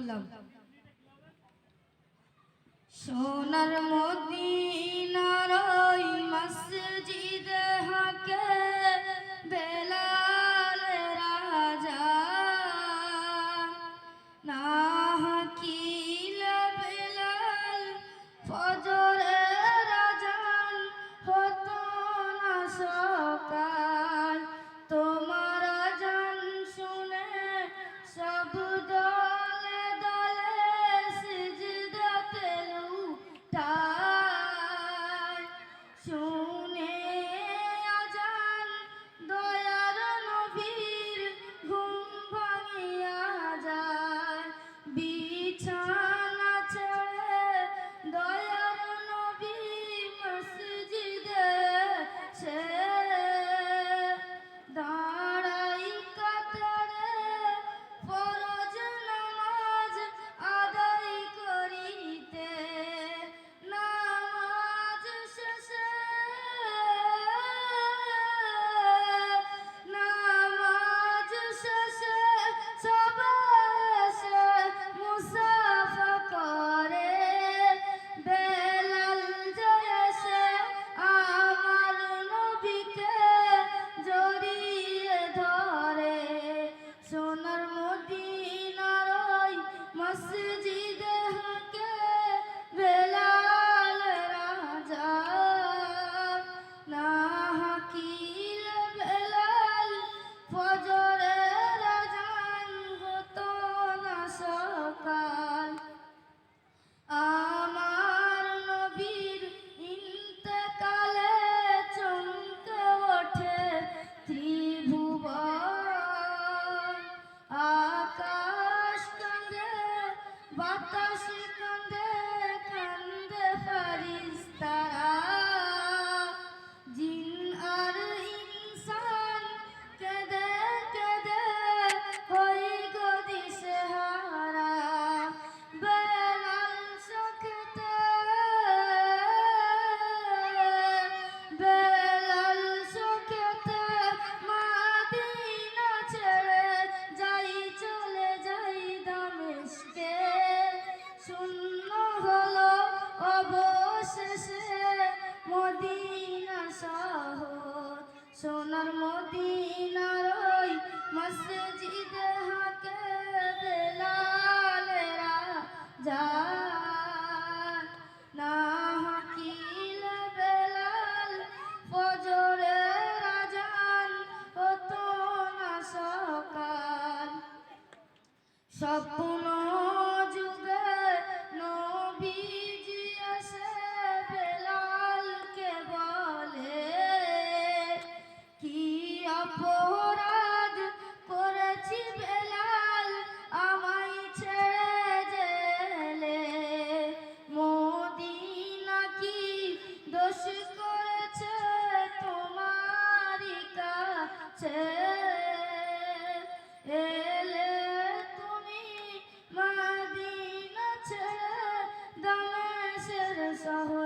করলাম। সোনার মদিনার ওই মসজিদে হাকে বেলাল রাজা না হাকিল বেলাল ফজরের আজান হতো না সকাল। তোমার আজান শুনে সব দলে দলে সিজদাতে লুটায়। শুনে আজান দয়ার নবীর ঘুম ভাঙিয়া যায়। বিছানা ছেড়ে দয়ার নবী মসজিদে সে দাঁড়াই কাতারে ফরজ নামাজ আদায় করিতে। নামাজ শেষে সবাই এসে মুসাফা করে। বেলাল যে এসে আমার নবীকে জড়িয়ে ধরে। সোনার মদিনার ওই মসজিদে হাকে বেলাল রাজা না হাকিল বেলাল ফজরের আজান হতো না সকাল। আমার নবীর ইন্তেকালে চমকে ওঠে ত্রিভুবন। আকাশ কাঁদে, বাতাস কাঁদে, কাঁদে ফেরেশতারা। জিন আর ইনসান কেঁদে কেঁদে হই গো দিশেহারা। বেলাল শোকেতে মাদিনা ছেড়ে যাই চলে যাই দামেস্কে। শূন্য হলো অবশেষে মদিনা শহর। সোনার মদিনার ওই মসজিদে হাকে বেলাল রাজা না হাকিল বেলাল ফজরের আজান হতো না সকাল। স্বপ্ন যুগে নবীজি এসে বেলালকে বলে, কি অপরাধ করেছি বেলাল আমায় ছেড়ে গেলে। মদিনা কি দোষ করেছে তোমারই কাছে। এলে তুমি মদিনা ছেড়ে দামেস্কের শহর।